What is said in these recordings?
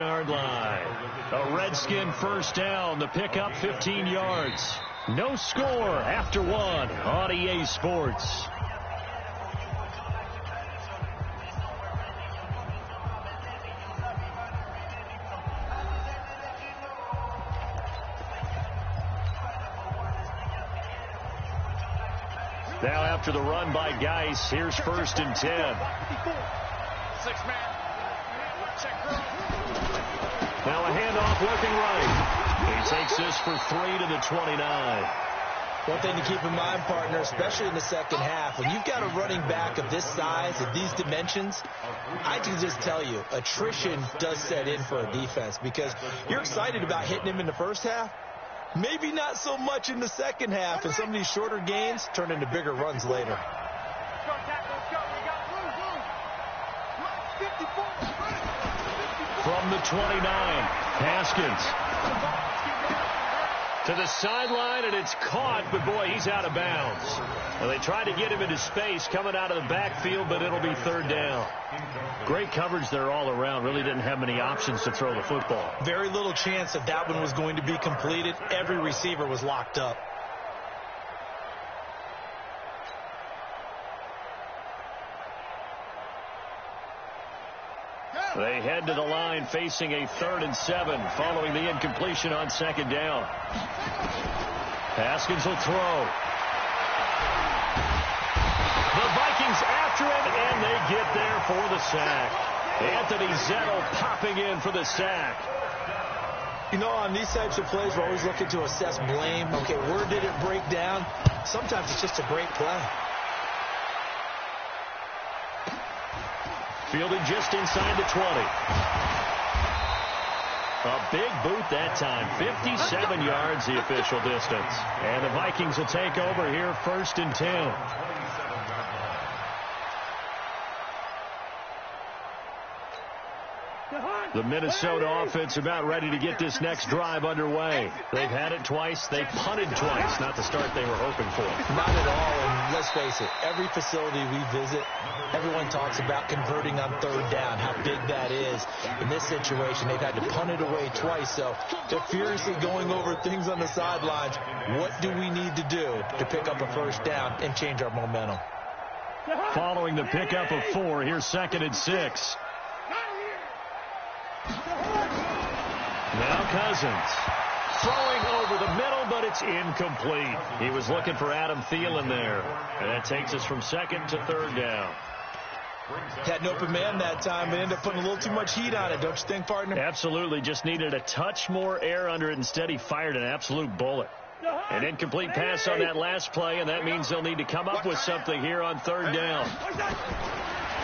Yard line. A Redskin first down. The pickup 15 yards. No score after one on EA Sports. Now after the run by Geis, here's 1st and 10. 6-man. Now a handoff working right. He takes this for 3 to the 29. One thing to keep in mind, partner, especially in the second half, when you've got a running back of this size, of these dimensions, I can just tell you, attrition does set in for a defense because you're excited about hitting him in the first half. Maybe not so much in the second half, and some of these shorter gains turn into bigger runs later. From the 29, Haskins to the sideline, and it's caught, but boy, he's out of bounds. Well, they tried to get him into space coming out of the backfield, but it'll be 3rd down. Great coverage there all around. Really didn't have many options to throw the football. Very little chance that that one was going to be completed. Every receiver was locked up. They head to the line facing a 3rd and 7 following the incompletion on 2nd down. Haskins will throw. The Vikings after him, and they get there for the sack. Anthony Zettel popping in for the sack. You know, on these types of plays, we're always looking to assess blame. Okay, where did it break down? Sometimes it's just a great play. Fielded just inside the 20. A big boot that time. 57 yards the official distance. And the Vikings will take over here 1st and 10. The Minnesota offense about ready to get this next drive underway. They've had it twice. They punted twice. Not the start they were hoping for. Not at all, and let's face it, every facility we visit, everyone talks about converting on 3rd down, how big that is. In this situation, they've had to punt it away twice, so they're furiously going over things on the sidelines. What do we need to do to pick up a 1st down and change our momentum? Following the pickup of 4, here's 2nd and 6. Now Cousins throwing over the middle, but it's incomplete. He was looking for Adam Thielen there, and that takes us from 2nd to 3rd down. Had an open man that time, but ended up putting a little too much heat on it, don't you think, partner? Absolutely. Just needed a touch more air under it. Instead, he fired an absolute bullet. An incomplete pass on that last play, and that means they'll need to come up with something here on 3rd down.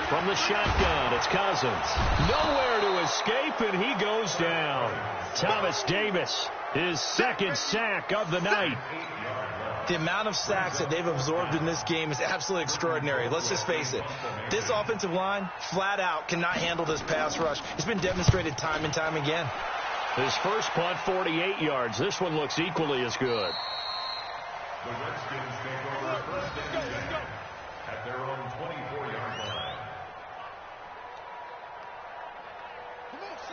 From the shotgun, it's Cousins. Nowhere to escape, and he goes down. Thomas Davis, his 2nd sack of the night. The amount of sacks that they've absorbed in this game is absolutely extraordinary. Let's just face it. This offensive line, flat out, cannot handle this pass rush. It's been demonstrated time and time again. His first punt, 48 yards. This one looks equally as good. The Redskins take over 1st and 10 at their own 24-yard line.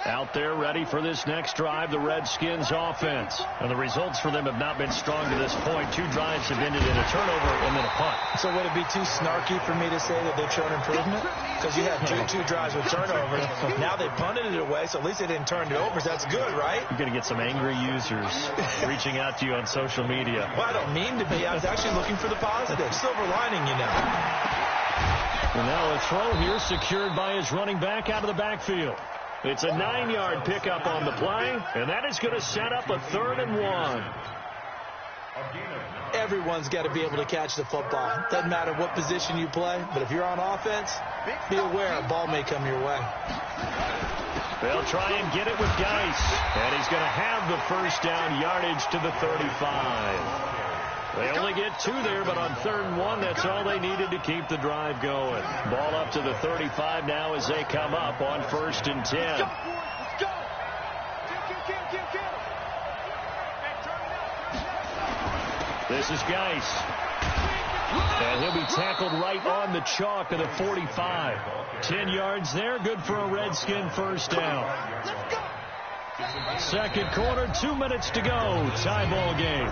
Out there ready for this next drive, the Redskins offense. And the results for them have not been strong to this point. 2 drives have ended in a turnover and then a punt. So would it be too snarky for me to say that they've shown improvement? Because you had two drives with turnovers. Now they punted it away, so at least they didn't turn it over. So that's good, right? You're going to get some angry users reaching out to you on social media. Well, I don't mean to be. I was actually looking for the positive. Silver lining, you know. And now a throw here secured by his running back out of the backfield. It's a 9-yard pickup on the play, and that is going to set up a 3rd and 1. Everyone's got to be able to catch the football. Doesn't matter what position you play, but if you're on offense, be aware a ball may come your way. They'll try and get it with Geis, and he's going to have the 1st down yardage to the 35. They only get 2 there, but on 3rd and 1, that's all they needed to keep the drive going. Ball up to the 35 now as they come up on 1st and 10. This is Geis. And he'll be tackled right on the chalk of the 45. 10 yards there, good for a Redskin 1st down. second quarter, 2 minutes to go. Tie ball game.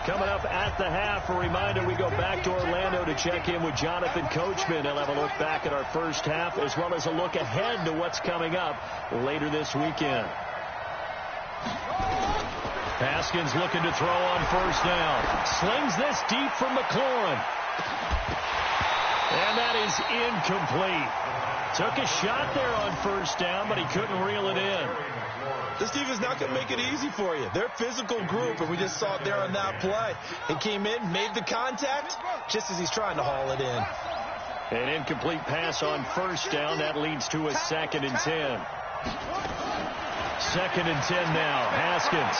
Coming up at the half, a reminder, we go back to Orlando to check in with Jonathan Coachman. He'll have a look back at our first half as well as a look ahead to what's coming up later this weekend. Haskins looking to throw on first down. Slings this deep from McLaurin. And that is incomplete. Took a shot there on first down, but he couldn't reel it in. This defense not going to make it easy for you. They're a physical group, and we just saw it there on that play. He came in, made the contact, just as he's trying to haul it in. An incomplete pass on first down. That leads to a 2nd and 10. 2nd and 10 now. Haskins.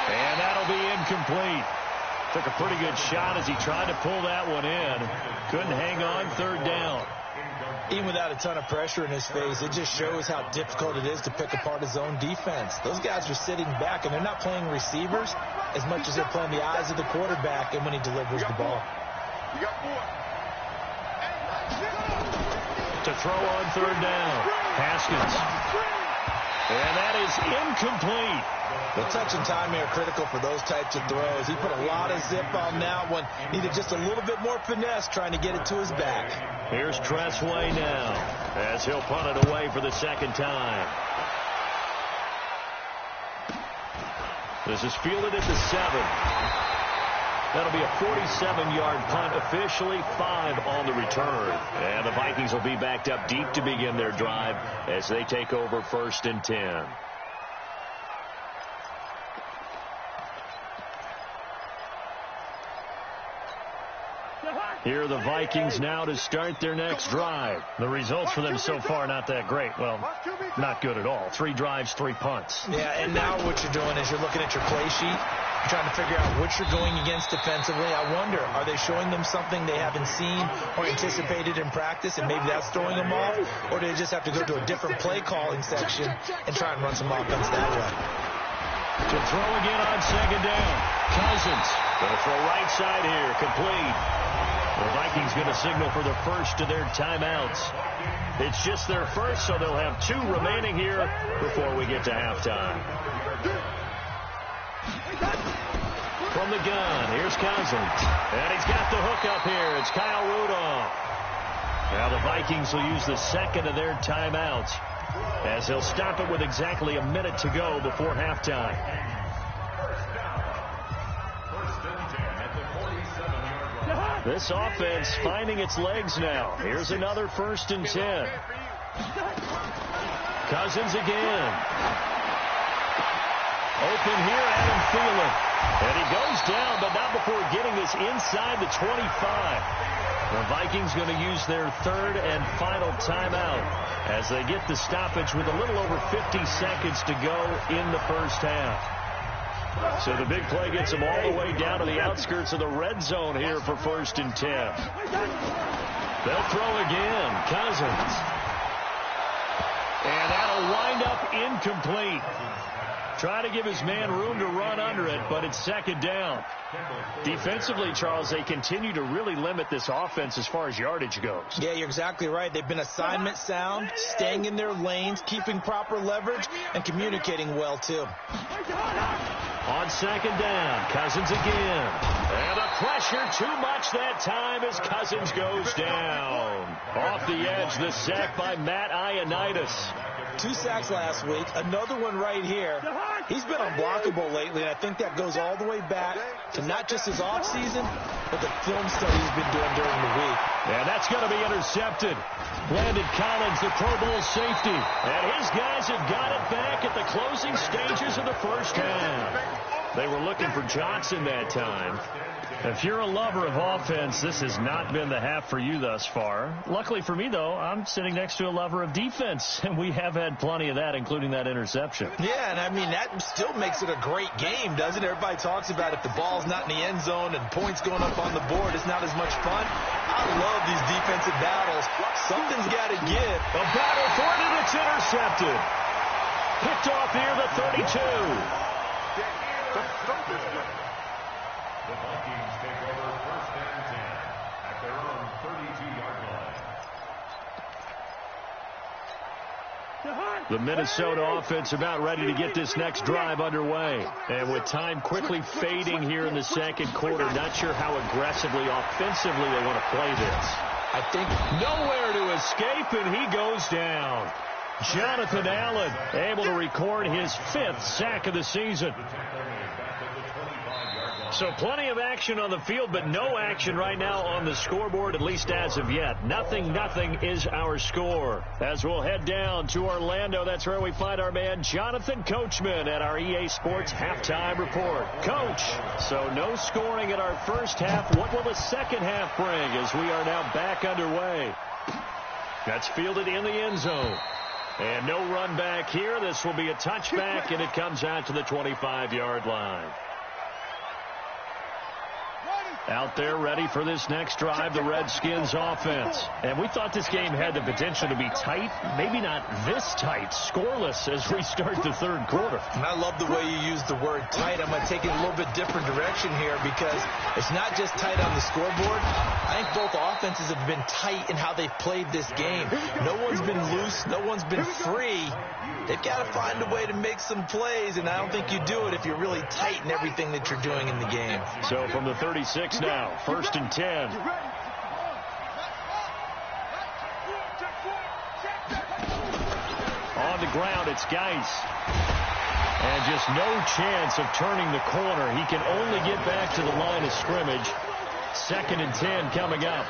And that'll be incomplete. Took a pretty good shot as he tried to pull that one in. Couldn't hang on, 3rd down. Even without a ton of pressure in his face, it just shows how difficult it is to pick apart his own defense. Those guys are sitting back, and they're not playing receivers as much as they're playing the eyes of the quarterback and when he delivers the ball. To throw on 3rd down. Haskins. And that is incomplete. The touch and timing are critical for those types of throws. He put a lot of zip on that one. Needed just a little bit more finesse trying to get it to his back. Here's Tressway now as he'll punt it away for the 2nd time. This is fielded at the 7. That'll be a 47-yard punt, officially 5 on the return. And the Vikings will be backed up deep to begin their drive as they take over 1st and 10. Here are the Vikings now to start their next drive. The results for them so far not that great. Well, not good at all. 3 drives, 3 punts. Yeah, and now what you're doing is you're looking at your play sheet. You're trying to figure out what you're going against defensively. I wonder, are they showing them something they haven't seen or anticipated in practice, and maybe that's throwing them off? Or do they just have to go to a different play calling section and try and run some offense that way? To throw again on 2nd down. Cousins going to throw right side here, complete. The Vikings going to signal for the first of their timeouts. It's just their first, so they'll have 2 remaining here before we get to halftime. From the gun, here's Cousins. And he's got the hook up here. It's Kyle Rudolph. Now the Vikings will use the 2nd of their timeouts as they'll stop it with exactly a minute to go before halftime. This offense finding its legs now. Here's another 1st and 10. Cousins again. Open here, Adam Thielen. And he goes down, but not before getting this inside the 25. The Vikings going to use their 3rd and final timeout as they get the stoppage with a little over 50 seconds to go in the first half. So the big play gets them all the way down to the outskirts of the red zone here for 1st and 10. They'll throw again. Cousins. And that'll wind up incomplete. Try to give his man room to run under it, but it's 2nd down. Defensively, Charles, they continue to really limit this offense as far as yardage goes. Yeah, you're exactly right. They've been assignment sound, staying in their lanes, keeping proper leverage, and communicating well, too. On 2nd down, Cousins again. And the pressure too much that time as Cousins goes down. Off the edge, the sack by Matt Ioannidis. 2 sacks last week, another one right here. He's been unblockable lately, and I think that goes all the way back to not just his offseason, but the film study he's been doing during the week. And that's going to be intercepted. Landon Collins, the Pro Bowl safety. And his guys have got it back at the closing stages of the first half. They were looking for Johnson that time. If you're a lover of offense, this has not been the half for you thus far. Luckily for me, though, I'm sitting next to a lover of defense, and we have had plenty of that, including that interception. Yeah, and I mean, that still makes it a great game, doesn't it? Everybody talks about if the ball's not in the end zone and points going up on the board, it's not as much fun. I love these defensive battles. Something's got to give. A battle for it, and it's intercepted. Picked off here, the 32. The Vikings take over 1st and 10 at their own 32-yard line. The Minnesota offense about ready to get this next drive underway. And with time quickly fading here in the second quarter, not sure how aggressively, offensively they want to play this. I think nowhere to escape, and he goes down. Jonathan Allen able to record his 5th sack of the season. So plenty of action on the field, but no action right now on the scoreboard, at least as of yet. 0-0 is our score. As we'll head down to Orlando, that's where we find our man Jonathan Coachman at our EA Sports Halftime Report. Coach, so no scoring in our first half. What will the second half bring as we are now back underway? That's fielded in the end zone. And no run back here. This will be a touchback, and it comes out to the 25-yard line. Out there ready for this next drive, the Redskins offense. And we thought this game had the potential to be tight, maybe not this tight, scoreless as we start the third quarter. And I love the way you use the word tight. I'm going to take it a little bit different direction here because it's not just tight on the scoreboard. I think both offenses have been tight in how they've played this game. No one's been loose. No one's been free. They've got to find a way to make some plays, and I don't think you do it if you're really tight in everything that you're doing in the game. So from the 36 now, 1st and 10. On the ground, it's Geis. And just no chance of turning the corner. He can only get back to the line of scrimmage. 2nd and 10 coming up.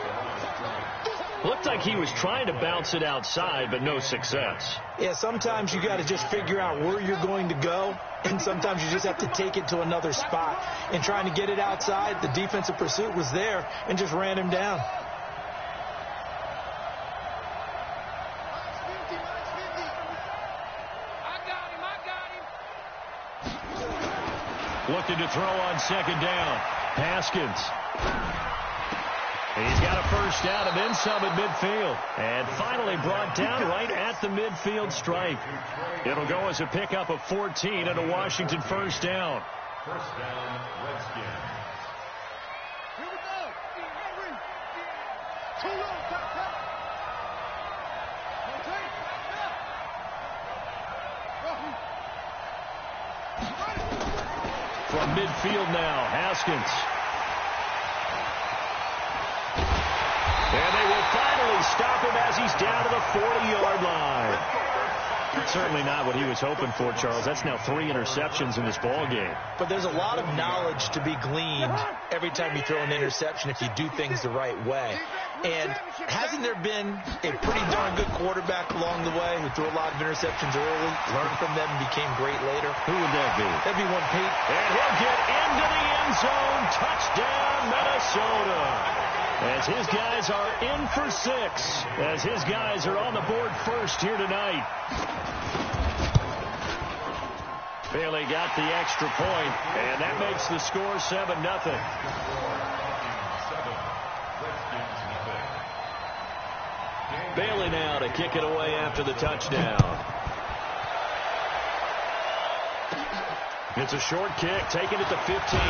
Looked like he was trying to bounce it outside, but no success. Yeah, sometimes you got to just figure out where you're going to go, and sometimes you just have to take it to another spot. And trying to get it outside, the defensive pursuit was there and just ran him down. Looking to throw on 2nd down. Haskins. He's got a first down and then some at midfield. And finally brought down right at the midfield stripe. It'll go as a pickup of 14 and a Washington first down. First down, Redskins. Here we go. From midfield now, Haskins. And they will finally stop him as he's down to the 40-yard line. Certainly not what he was hoping for, Charles. That's now 3 interceptions in this ball game. But there's a lot of knowledge to be gleaned every time you throw an interception if you do things the right way. And hasn't there been a pretty darn good quarterback along the way who threw a lot of interceptions early, learned from them, and became great later? Who would that be? That'd be one Pete. And he'll get into the end zone. Touchdown, Minnesota. As his guys are in for 6. As his guys are on the board first here tonight. Bailey got the extra point, and that makes the score 7-0. Bailey now to kick it away after the touchdown. It's a short kick, taken at the 15.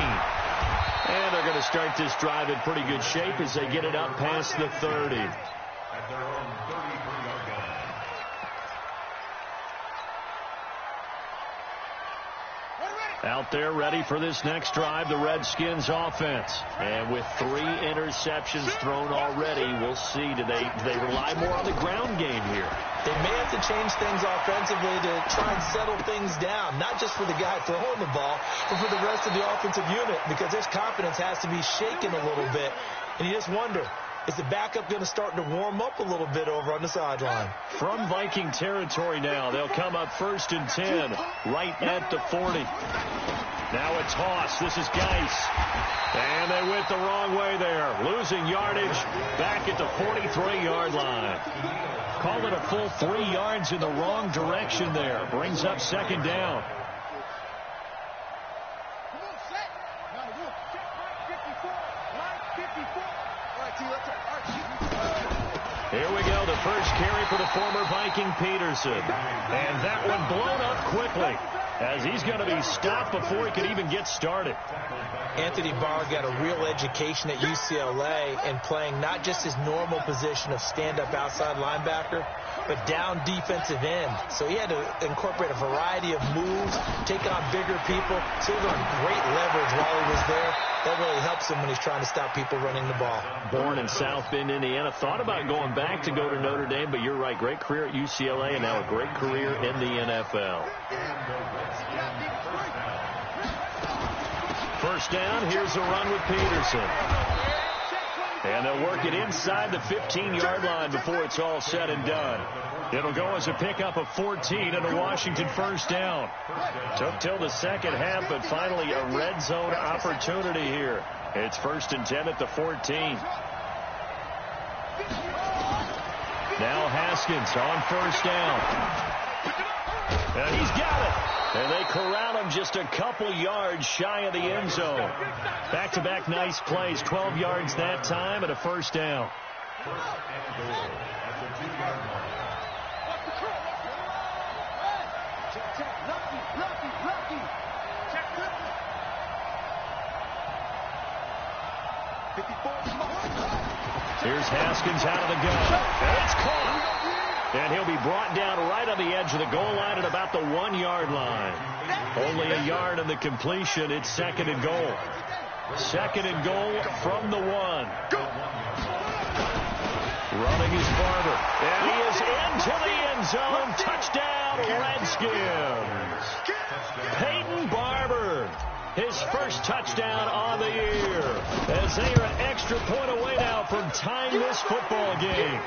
And they're going to start this drive in pretty good shape as they get it up past the 30. At their own 33-yard line. Out there ready for this next drive, the Redskins offense. And with 3 interceptions thrown already, we'll see. Do they rely more on the ground game here? They may have to change things offensively to try and settle things down, not just for the guy throwing the ball, but for the rest of the offensive unit, because his confidence has to be shaken a little bit. And you just wonder, is the backup going to start to warm up a little bit over on the sideline? From Viking territory now, they'll come up 1st and 10, right at the 40. Now a toss. This is Geis. And they went the wrong way there. Losing yardage back at the 43-yard line. Call it a full 3 yards in the wrong direction there. Brings up 2nd down. Here we go, the first carry for the former Viking Peterson. And that one blown up quickly. as he's going to be stopped before he could even get started. Anthony Barr got a real education at UCLA in playing not just his normal position of stand-up outside linebacker, but down defensive end. So he had to incorporate a variety of moves, take on bigger people. So he learned great leverage while he was there. That really helps him when he's trying to stop people running the ball. Born in South Bend, Indiana. Thought about going back to go to Notre Dame, but you're right. Great career at UCLA and now a great career in the NFL. First down, here's a run with Peterson. And they'll work it inside the 15-yard line before it's all said and done. It'll go as a pickup of 14 and a Washington first down. Took till the second half, but finally a red zone opportunity here. It's 1st and 10 at the 14. Now Haskins on first down. And he's got it. And they corral him just a couple yards shy of the end zone. Back-to-back nice plays, 12 yards that time and a first down. Here's Haskins out of the gun. And it's caught. And he'll be brought down right on the edge of the goal line at about the 1-yard line. Only a yard on the completion. It's 2nd and goal. 2nd and goal from the 1. Running is Barber. And he is into the end zone. Touchdown, Redskins. Peyton Barber. His first touchdown on the year. As they are an extra point away now from tying this football game.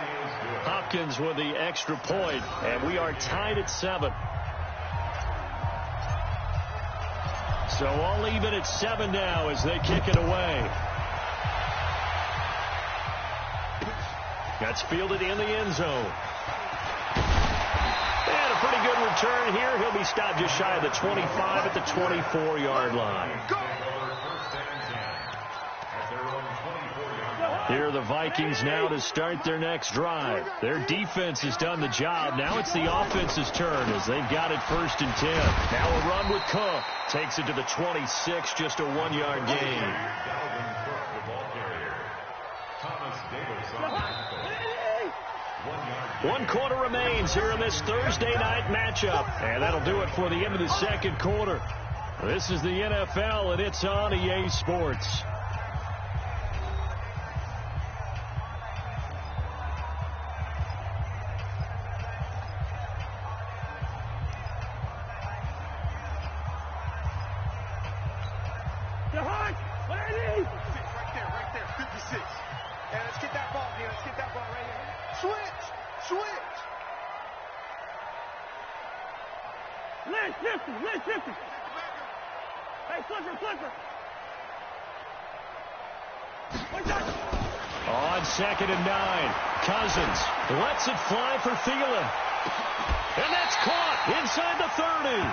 Hopkins with the extra point, and we are tied at 7. So all even at 7 now as they kick it away. That's fielded in the end zone. And a pretty good return here. He'll be stopped just shy of the 25 at the 24-yard line. Here are the Vikings now to start their next drive. Their defense has done the job. Now it's the offense's turn as they've got it 1st and 10. Now a run with Cook. Takes it to the 26, just a 1-yard gain. 1 quarter remains here in this Thursday night matchup. And that'll do it for the end of the 2nd quarter. This is the NFL, and it's on EA Sports. Listen. Hey, flipper. On 2nd and 9, Cousins lets it fly for Thielen. And that's caught inside the 30.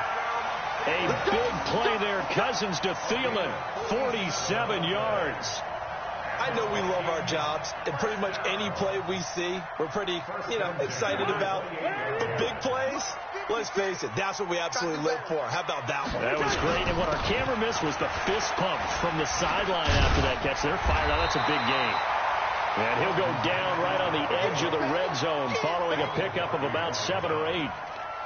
A big play there. Cousins to Thielen, 47 yards. I know we love our jobs, and pretty much any play we see, we're pretty, excited about. The big plays, let's face it, that's what we absolutely live for. How about that one? That was great, and what our camera missed was the fist pump from the sideline after that catch. They're fired out. That's a big game. And he'll go down right on the edge of the red zone following a pickup of about 7 or 8.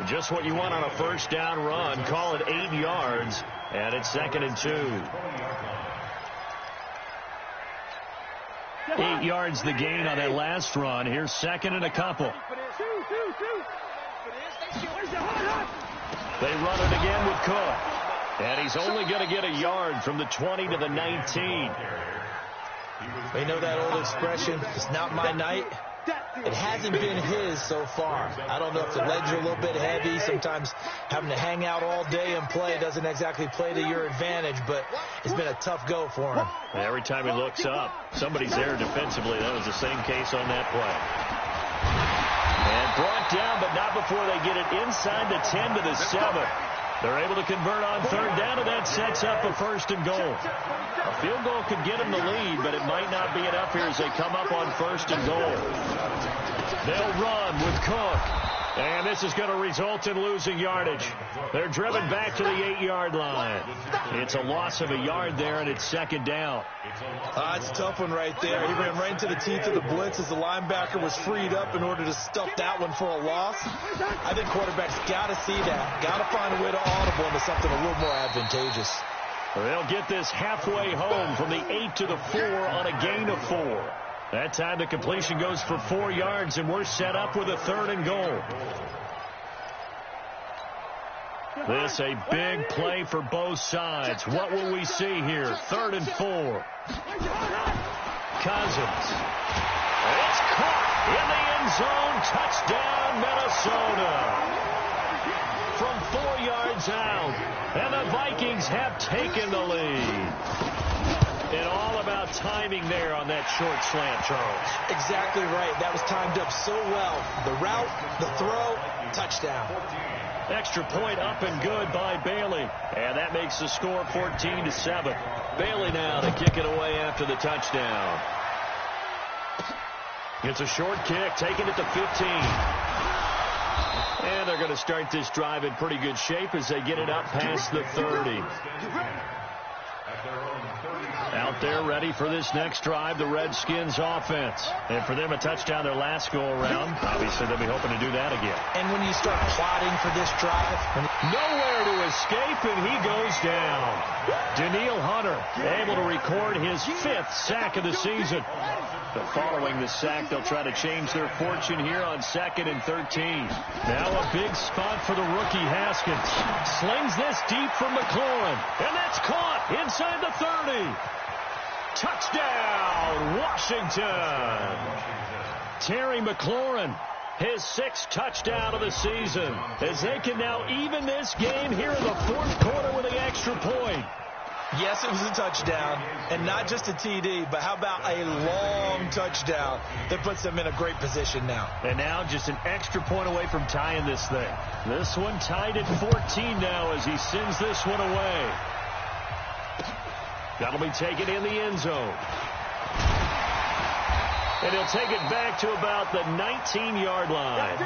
Just what you want on a first down run. Call it 8 yards, and it's 2nd and 2. 8 yards the gain on that last run. Here's 2nd and a couple. They run it again with Cook. And he's only going to get a yard from the 20 to the 19. You know that old expression, it's not my night? It hasn't been his so far. I don't know if the legs are a little bit heavy. Sometimes having to hang out all day and play doesn't exactly play to your advantage, but it's been a tough go for him. Every time he looks up, somebody's there defensively. That was the same case on that play. And brought down, but not before they get it inside the 10 to the 7. They're able to convert on 3rd down, and that sets up a 1st and goal. A field goal could get them the lead, but it might not be enough here as they come up on 1st and goal. They'll run with Cook. And this is going to result in losing yardage. They're driven back to the 8-yard line. It's a loss of a yard there, and it's second down. It's a tough one right there. He ran right into the teeth of the blitz as the linebacker was freed up in order to stuff that one for a loss. I think quarterbacks got to see that. Got to find a way to audible into something a little more advantageous. They'll get this halfway home from the 8 to the 4 on a gain of 4. That time the completion goes for 4 yards, and we're set up with a 3rd and goal. This a big play for both sides. What will we see here? 3rd and 4. Cousins. It's caught in the end zone. Touchdown, Minnesota. From 4 yards out, and the Vikings have taken the lead. And all about timing there on that short slant, Charles. Exactly right. That was timed up so well. The route, the throw, touchdown. Extra point up and good by Bailey. And that makes the score 14-7. Bailey now to kick it away after the touchdown. It's a short kick, taking it to 15. And they're going to start this drive in pretty good shape as they get it up past the 30. Out there ready for this next drive, the Redskins offense. And for them, a touchdown their last go-around. Obviously, they'll be hoping to do that again. And when you start plotting for this drive, nowhere to escape, and he goes down. Danielle Hunter able to record his 5th sack of the season. But following the sack, they'll try to change their fortune here on 2nd and 13. Now a big spot for the rookie Haskins. Slings this deep from McLaurin. And that's caught inside the 30. Touchdown, Washington. Terry McLaurin, his 6th touchdown of the season, as they can now even this game here in the 4th quarter with an extra point. Yes, it was a touchdown, and not just a TD, but how about a long touchdown that puts them in a great position now. And now just an extra point away from tying this thing. This one tied at 14 now as he sends this one away. That'll be taken in the end zone. And he'll take it back to about the 19-yard line.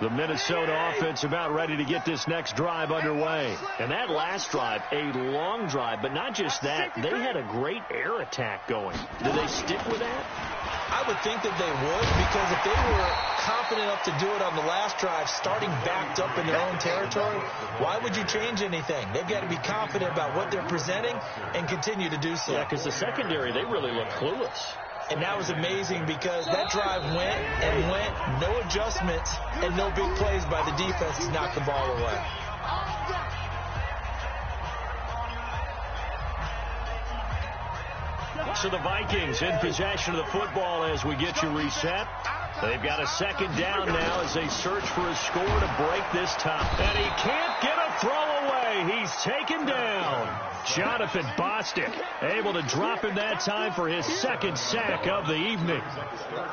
The Minnesota offense about ready to get this next drive underway. And that last drive, a long drive, but not just that. They had a great air attack going. Do they stick with that? I would think that they would, because if they were confident enough to do it on the last drive, starting backed up in their own territory, why would you change anything? They've got to be confident about what they're presenting and continue to do so. Yeah, because the secondary, they really look clueless. And that was amazing because that drive went and went, no adjustments, and no big plays by the defense to knock the ball away. So the Vikings in possession of the football as we get you reset. They've got a 2nd down now as they search for a score to break this tie. And he can't get a throw away. He's taken down. Jonathan Bostic able to drop him that time for his 2nd sack of the evening.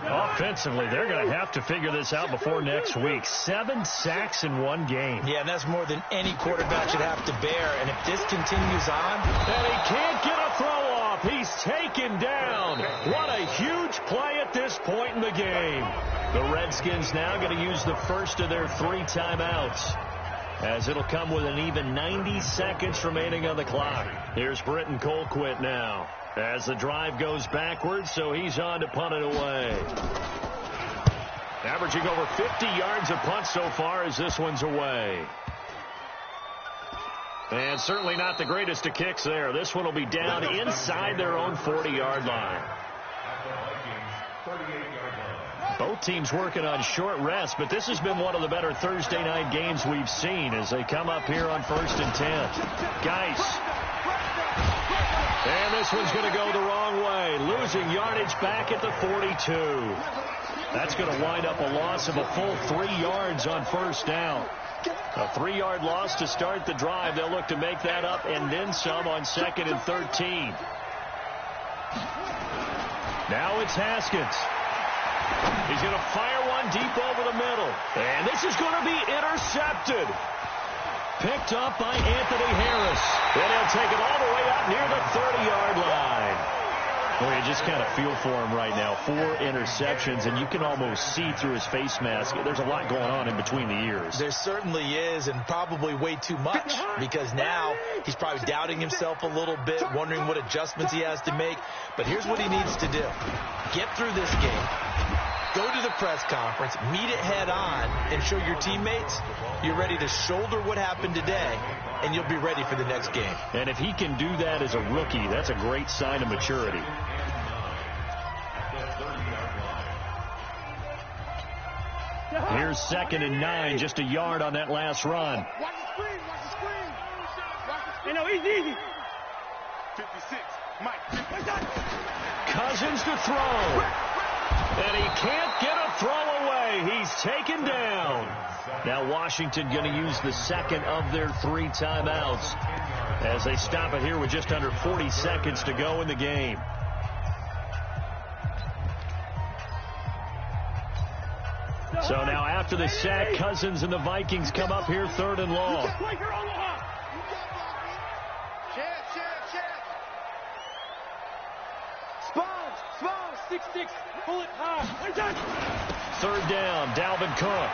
Offensively, they're going to have to figure this out before next week. 7 sacks in one game. Yeah, and that's more than any quarterback should have to bear. And if this continues on, and he can't get a throw off. He's taken down. What a huge play at this point in the game. The Redskins now going to use the first of their 3 timeouts, as it'll come with an even 90 seconds remaining on the clock. Here's Britton Colquitt now as the drive goes backwards, so he's on to punt it away. Averaging over 50 yards a punt so far as this one's away. And certainly not the greatest of kicks there. This one will be down inside their own 40-yard line. Both teams working on short rest, but this has been one of the better Thursday night games we've seen as they come up here on 1st and 10. Geis. And this one's going to go the wrong way, losing yardage back at the 42. That's going to wind up a loss of a full 3 yards on 1st down. A 3-yard loss to start the drive. They'll look to make that up and then some on 2nd and 13. Now it's Haskins. He's going to fire one deep over the middle. And this is going to be intercepted. picked up by Anthony Harris. And he'll take it all the way out near the 30-yard line. Well, you just kind of feel for him right now. 4 interceptions, and you can almost see through his face mask. There's a lot going on in between the ears. There certainly is, and probably way too much, because now he's probably doubting himself a little bit, wondering what adjustments he has to make. But here's what he needs to do. Get through this game. Go to the press conference, meet it head on, and show your teammates you're ready to shoulder what happened today, and you'll be ready for the next game. And if he can do that as a rookie, that's a great sign of maturity. Here's 2nd and 9, just a yard on that last run. Watch the screen, watch the screen. Hey, no, easy. 56, Mike. Cousins to throw. And he can't get a throw away. He's taken down. Now Washington going to use the second of their 3 timeouts as they stop it here with just under 40 seconds to go in the game. So now after the sack, Cousins and the Vikings come up here 3rd and long. Spawn, 6-6, pull it high. 3rd down, Dalvin Cook.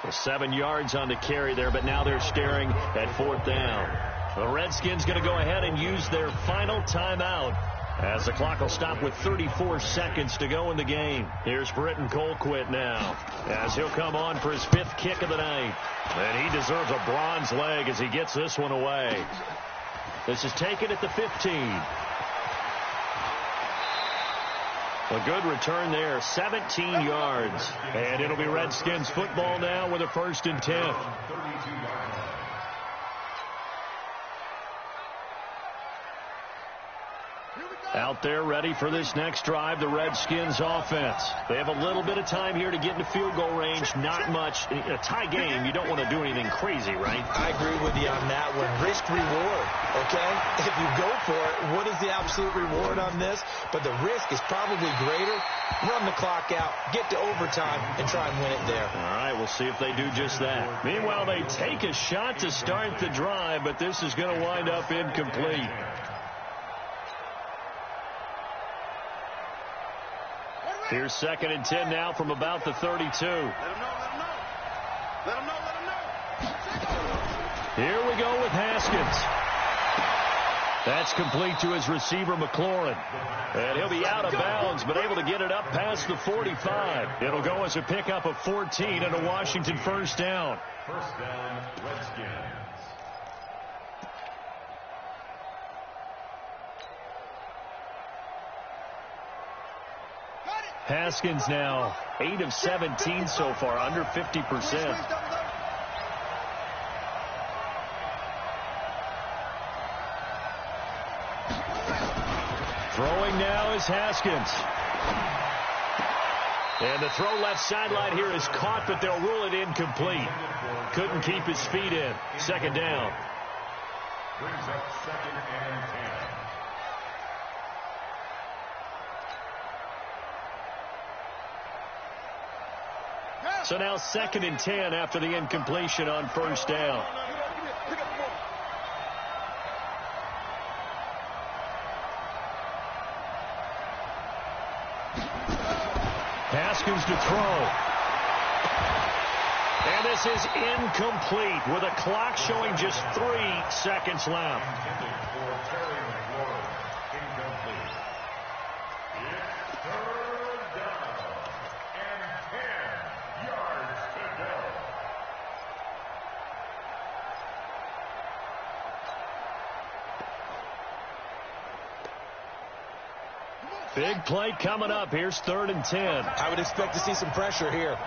Well, 7 yards on the carry there, but now they're staring at 4th down. The Redskins going to go ahead and use their final timeout as the clock will stop with 34 seconds to go in the game. Here's Britton Colquitt now as he'll come on for his 5th kick of the night. And he deserves a bronze leg as he gets this one away. This is taken at the 15. A good return there, 17 yards. And it'll be Redskins football now with a 1st and 10. Out there ready for this next drive, the Redskins offense. They have a little bit of time here to get into field goal range. Not much. In a tie game, you don't want to do anything crazy, right? I agree with you on that one. Risk reward, okay? If you go for it, what is the absolute reward on this? But the risk is probably greater. Run the clock out, get to overtime, and try and win it there. All right, we'll see if they do just that. Meanwhile, they take a shot to start the drive, but this is going to wind up incomplete. Here's 2nd and 10 now from about the 32. Let him know. Here we go with Haskins. That's complete to his receiver, McLaurin. And he'll be out of bounds, but able to get it up past the 45. It'll go as a pickup of 14 and a Washington 1st down. 1st down, Redskins. Haskins now 8 of 17 so far, under 50%. Throwing now is Haskins. And the throw left sideline here is caught, but they'll rule it incomplete. Couldn't keep his feet in. 2nd down. Brings up 2nd and 10. So now 2nd and 10 after the incompletion on 1st down. Haskins to throw. And this is incomplete with a clock showing just 3 seconds left. Big play coming up. Here's 3rd and 10. I would expect to see some pressure here.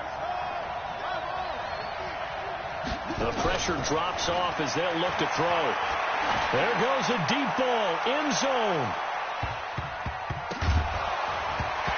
The pressure drops off as they'll look to throw. There goes a deep ball, end zone.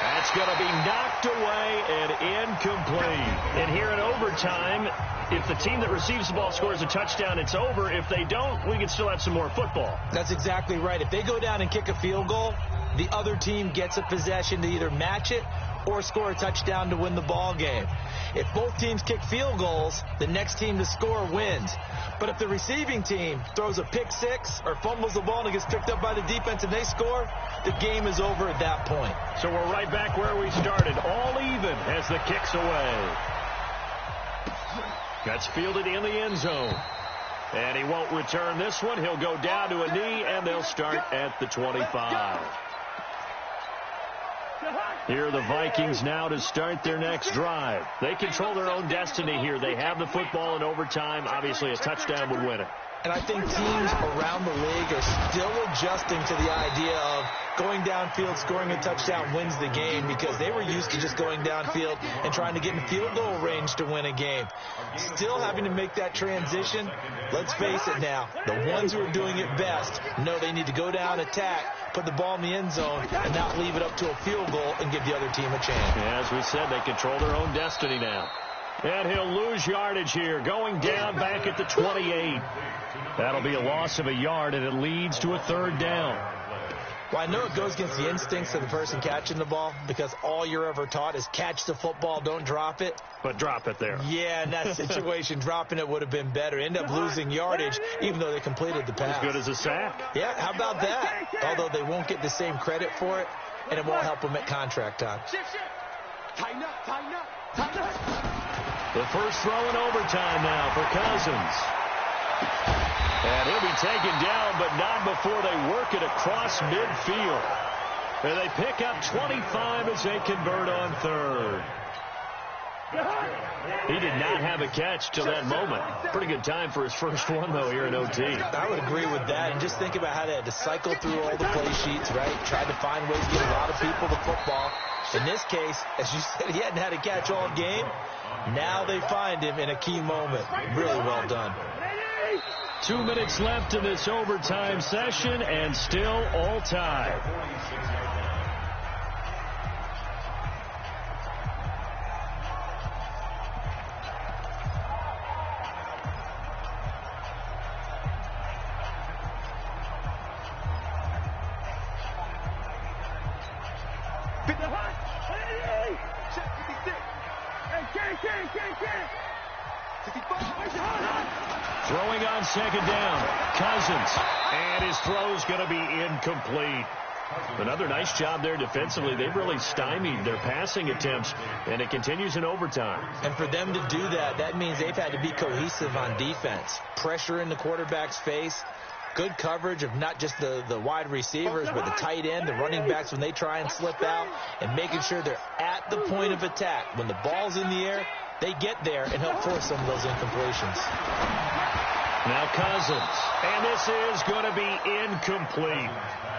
That's going to be knocked away and incomplete. And here in overtime, if the team that receives the ball scores a touchdown, it's over. If they don't, we can still have some more football. That's exactly right. If they go down and kick a field goal, the other team gets a possession to either match it or score a touchdown to win the ball game. If both teams kick field goals, the next team to score wins. But if the receiving team throws a pick six or fumbles the ball and it gets picked up by the defense and they score, the game is over at that point. So we're right back where we started, all even as the kick's away. That's fielded in the end zone. And he won't return this one. He'll go down to a knee, and they'll start at the 25. Here are the Vikings now to start their next drive. They control their own destiny here. They have the football in overtime. Obviously, a touchdown would win it. And I think teams around the league are still adjusting to the idea of going downfield, scoring a touchdown wins the game, because they were used to just going downfield and trying to get in field goal range to win a game. Still having to make that transition. Let's face it now, the ones who are doing it best know they need to go down, attack, put the ball in the end zone, and not leave it up to a field goal and give the other team a chance. Yeah, as we said, they control their own destiny now. And he'll lose yardage here, going down back at the 28. That'll be a loss of a yard, and it leads to a third down. Well, I know it goes against the instincts of the person catching the ball, because all you're ever taught is catch the football, don't drop it. But drop it there. Yeah, in that situation, dropping it would have been better. End up losing yardage, even though they completed the pass. As good as a sack. Yeah, how about that? Although they won't get the same credit for it, and it won't help them at contract time. Tighten up, tighten up, tighten up. The first throw in overtime now for Cousins. And he'll be taken down, but not before they work it across midfield. And they pick up 25 as they convert on third. He did not have a catch till that moment. Pretty good time for his first one, though, here in OT. I would agree with that. And just think about how they had to cycle through all the play sheets, right? Tried to find ways to get a lot of people the football. In this case, as you said, he hadn't had a catch all game. Now they find him in a key moment. Really well done. 2 minutes left in this overtime session, and still all tied. Throwing on second down, Cousins, and his throw's going to be incomplete. Another nice job there defensively. They've really stymied their passing attempts, and it continues in overtime. And for them to do that, that means they've had to be cohesive on defense. Pressure in the quarterback's face, good coverage of not just the wide receivers, but the tight end, the running backs when they try and slip out, and making sure they're at the point of attack. When the ball's in the air, they get there and help force some of those incompletions. Now Cousins, and this is going to be incomplete.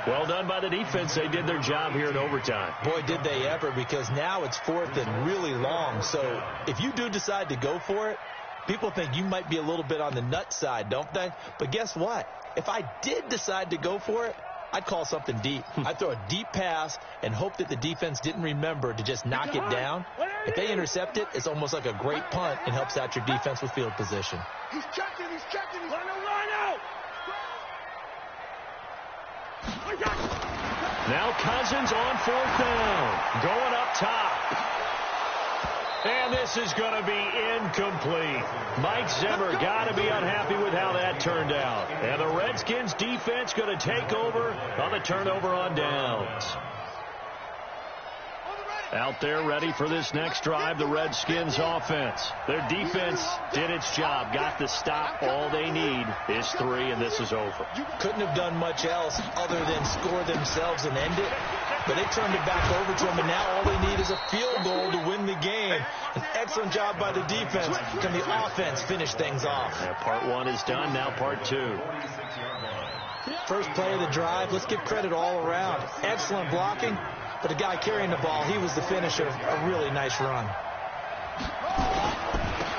Well done by the defense. They did their job here in overtime. Boy, did they ever, because now it's fourth and really long. So if you do decide to go for it, people think you might be a little bit on the nut side, don't they? But guess what? If I did decide to go for it, I'd call something deep. I'd throw a deep pass and hope that the defense didn't remember to just knock it down. If they intercept it, it's almost like a great punt and helps out your defense with field position. He's checking, he's checking. Run out. Now Cousins on fourth down, going up top. And this is going to be incomplete. Mike Zimmer got to be unhappy with how that turned out. And the Redskins defense going to take over on the turnover on downs. Out there ready for this next drive, the Redskins offense. Their defense did its job, got the stop. All they need is 3, and this is over. Couldn't have done much else other than score themselves and end it. But they turned it back over to them, and now all they need is a field goal to win the game. An excellent job by the defense. Can the offense finish things off? Yeah, part 1 is done, now part 2. First play of the drive, let's give credit all around. Excellent blocking. But the guy carrying the ball, he was the finisher. A really nice run.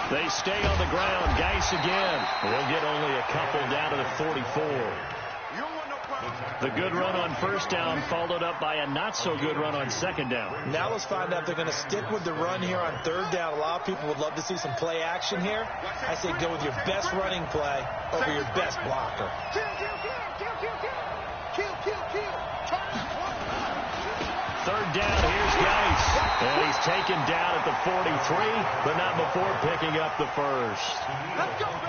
They stay on the ground. Geis again. They'll get only a couple down to the 44. The good run on first down followed up by a not-so-good run on second down. Now let's find out if they're going to stick with the run here on third down. A lot of people would love to see some play action here. I say go with your best running play over your best blocker. Kill. Third down, here's Geis. And he's taken down at the 43, but not before picking up the first.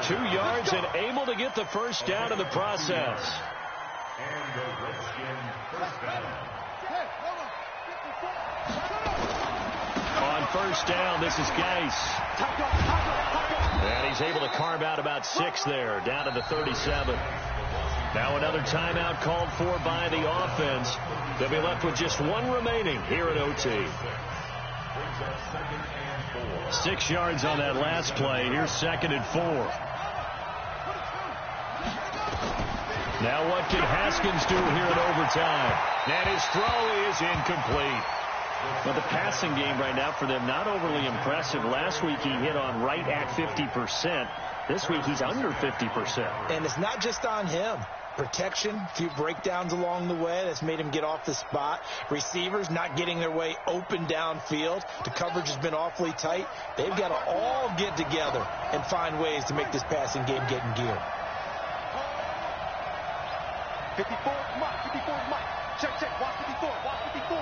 2 yards and able to get the first down in the process. And the Redskins first down. On first down, this is Geis. And he's able to carve out about 6 there, down to the 37. Now another timeout called for by the offense. They'll be left with just 1 remaining here at OT. 6 yards on that last play. Here's 2nd and 4. Now what can Haskins do here in overtime? And his throw is incomplete. But the passing game right now for them, not overly impressive. Last week he hit on right at 50%. This week he's under 50%. And it's not just on him. Protection, a few breakdowns along the way that's made him get off the spot. Receivers not getting their way open downfield. The coverage has been awfully tight. They've got to all get together and find ways to make this passing game get in gear. 54, Mike. 54, Mike. Check. Watch 54. Watch 54.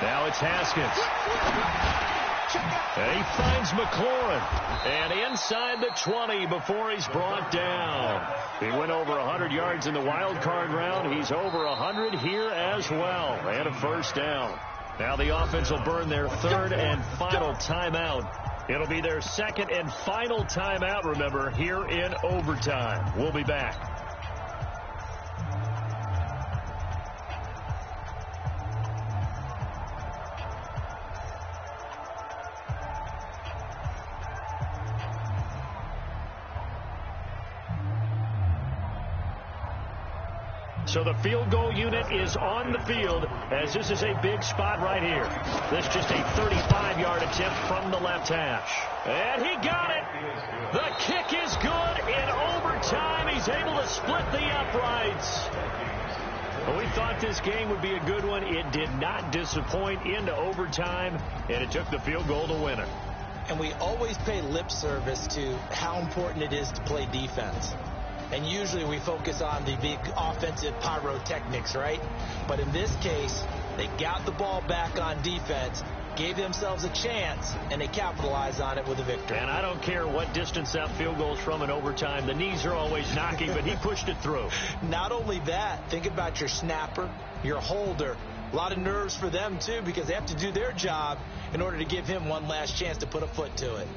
Now it's Haskins. And he finds McLaurin. And inside the 20 before he's brought down. He went over 100 yards in the wild card round. He's over 100 here as well. And a first down. Now the offense will burn their 3rd and final timeout. It'll be their 2nd and final timeout, remember, here in overtime. We'll be back. So the field goal unit is on the field as this is a big spot right here. This just a 35-yard attempt from the left hash. And he got it. The kick is good in overtime. He's able to split the uprights. Well, we thought this game would be a good one. It did not disappoint into overtime, and it took the field goal to win it. And we always pay lip service to how important it is to play defense. And usually we focus on the big offensive pyrotechnics, right? But in this case, they got the ball back on defense, gave themselves a chance, and they capitalized on it with a victory. And I don't care what distance that field goes from in overtime. The knees are always knocking, but he pushed it through. Not only that, think about your snapper, your holder. A lot of nerves for them, too, because they have to do their job in order to give him one last chance to put a foot to it.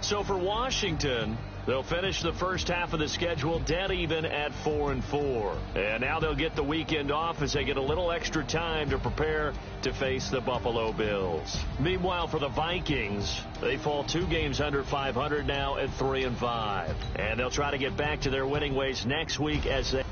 So for Washington, they'll finish the first half of the schedule dead even at 4-4. And now they'll get the weekend off as they get a little extra time to prepare to face the Buffalo Bills. Meanwhile, for the Vikings, they fall 2 games under 500 now at 3-5. And they'll try to get back to their winning ways next week as they